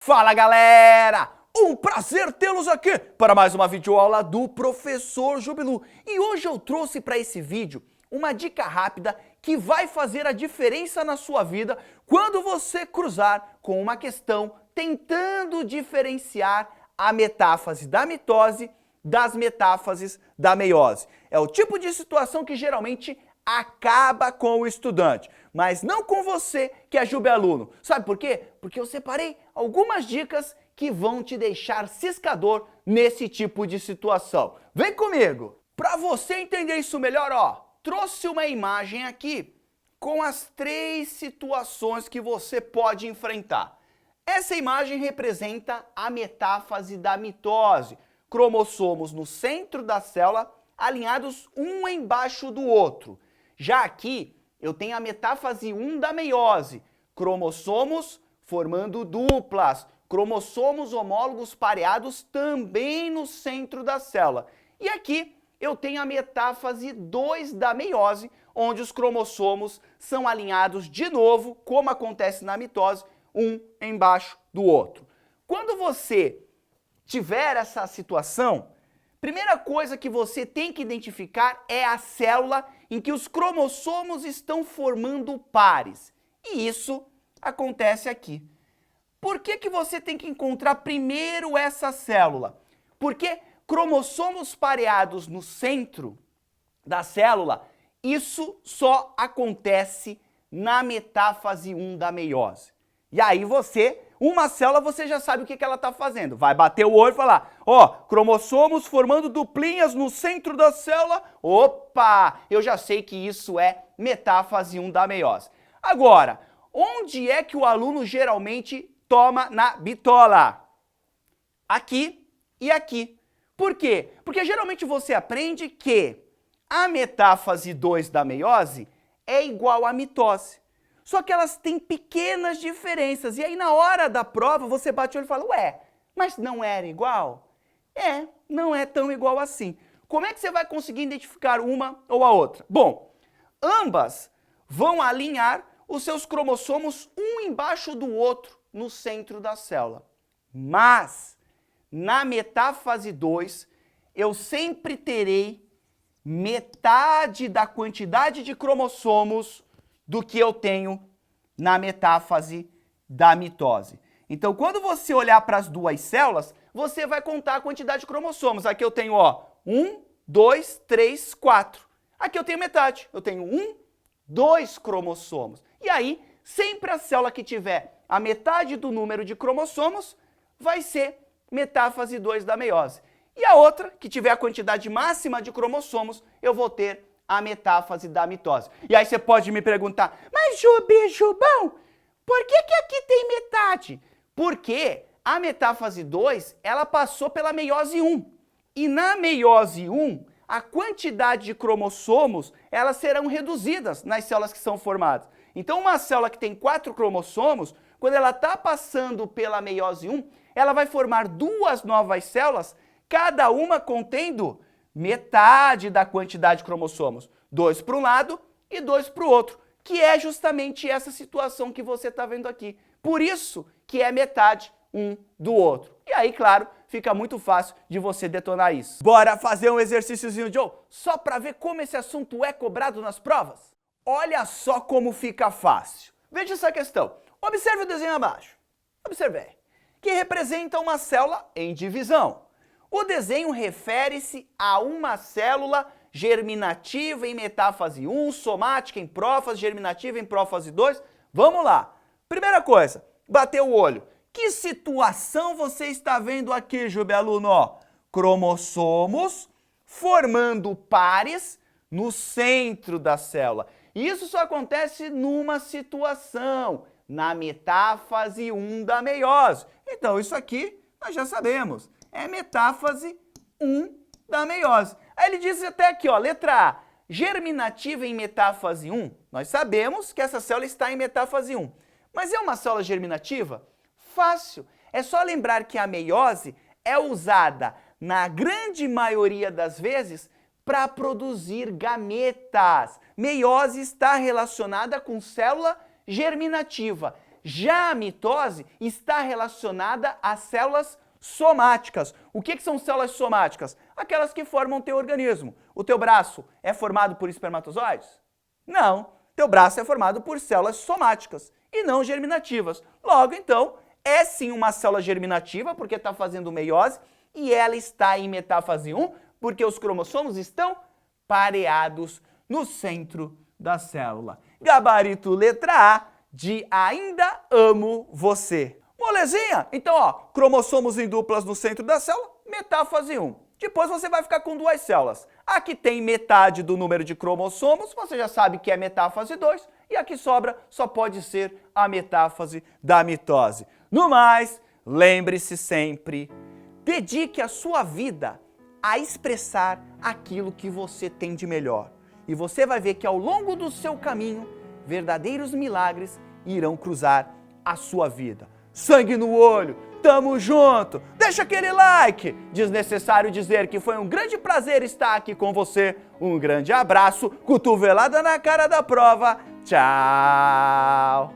Fala galera! Um prazer tê-los aqui para mais uma videoaula do Professor Jubilu. E hoje eu trouxe para esse vídeo uma dica rápida que vai fazer a diferença na sua vida quando você cruzar com uma questão tentando diferenciar a metáfase da mitose das metáfases da meiose. É o tipo de situação que geralmente acaba com o estudante, mas não com você que é Jubialuno. Sabe por quê? Porque eu separei algumas dicas que vão te deixar ciscador nesse tipo de situação. Vem comigo! Para você entender isso melhor, trouxe uma imagem aqui com as 3 situações que você pode enfrentar. Essa imagem representa a metáfase da mitose, cromossomos no centro da célula alinhados um embaixo do outro. Já aqui, eu tenho a metáfase 1 da meiose, cromossomos formando duplas, cromossomos homólogos pareados também no centro da célula. E aqui, eu tenho a metáfase 2 da meiose, onde os cromossomos são alinhados de novo, como acontece na mitose, um embaixo do outro. Quando você tiver essa situação, primeira coisa que você tem que identificar é a célula em que os cromossomos estão formando pares. E isso acontece aqui. Por que você tem que encontrar primeiro essa célula? Porque cromossomos pareados no centro da célula, isso só acontece na metáfase 1 da meiose. E aí uma célula, você já sabe o que ela está fazendo. Vai bater o olho e falar, cromossomos formando duplinhas no centro da célula. Opa, eu já sei que isso é metáfase 1 da meiose. Agora, onde é que o aluno geralmente toma na bitola? Aqui e aqui. Por quê? Porque geralmente você aprende que a metáfase 2 da meiose é igual à mitose. Só que elas têm pequenas diferenças. E aí, na hora da prova, você bate o olho e fala, ué, mas não era igual? Não é tão igual assim. Como é que você vai conseguir identificar uma ou a outra? Bom, ambas vão alinhar os seus cromossomos um embaixo do outro no centro da célula. Mas, na metáfase 2, eu sempre terei metade da quantidade de cromossomos do que eu tenho na metáfase da mitose. Então, quando você olhar para as duas células, você vai contar a quantidade de cromossomos. Aqui eu tenho, 1, 2, 3, 4. Aqui eu tenho metade. Eu tenho 2 cromossomos. E aí, sempre a célula que tiver a metade do número de cromossomos vai ser metáfase 2 da meiose. E a outra, que tiver a quantidade máxima de cromossomos, eu vou ter a metáfase da mitose. E aí você pode me perguntar, mas Jubão, por que aqui tem metade? Porque a metáfase 2, ela passou pela meiose 1. E na meiose 1, a quantidade de cromossomos, elas serão reduzidas nas células que são formadas. Então, uma célula que tem 4 cromossomos, quando ela está passando pela meiose 1, ela vai formar 2 novas células, cada uma contendo metade da quantidade de cromossomos, 2 para um lado e 2 para o outro, que é justamente essa situação que você está vendo aqui. Por isso que é metade um do outro. E aí, claro, fica muito fácil de você detonar isso. Bora fazer um exercíciozinho, Joe, só para ver como esse assunto é cobrado nas provas? Olha só como fica fácil. Veja essa questão. Observe o desenho abaixo. Observe aí, que representa uma célula em divisão. O desenho refere-se a uma célula germinativa em metáfase 1, somática em prófase, germinativa em prófase 2. Vamos lá. Primeira coisa, bateu o olho. Que situação você está vendo aqui, Jubialuno? Cromossomos formando pares no centro da célula. Isso só acontece numa situação, na metáfase 1 da meiose. Então, isso aqui nós já sabemos. É metáfase 1 da meiose. Aí ele diz até aqui, letra A, germinativa em metáfase 1. Nós sabemos que essa célula está em metáfase 1. Mas é uma célula germinativa? Fácil. É só lembrar que a meiose é usada, na grande maioria das vezes, para produzir gametas. Meiose está relacionada com célula germinativa. Já a mitose está relacionada às células somáticas. O que são células somáticas? Aquelas que formam o teu organismo. O teu braço é formado por espermatozoides? Não. Teu braço é formado por células somáticas e não germinativas. Logo, então, é sim uma célula germinativa, porque está fazendo meiose, e ela está em metáfase 1, porque os cromossomos estão pareados no centro da célula. Gabarito letra A de ainda amo você. Molezinha? Então, ó, cromossomos em duplas no centro da célula, metáfase 1. Depois você vai ficar com duas células. A que tem metade do número de cromossomos, você já sabe que é metáfase 2, e a que sobra só pode ser a metáfase da mitose. No mais, lembre-se sempre, dedique a sua vida a expressar aquilo que você tem de melhor. E você vai ver que ao longo do seu caminho, verdadeiros milagres irão cruzar a sua vida. Sangue no olho, tamo junto, deixa aquele like. Desnecessário dizer que foi um grande prazer estar aqui com você. Um grande abraço, cotovelada na cara da prova. Tchau!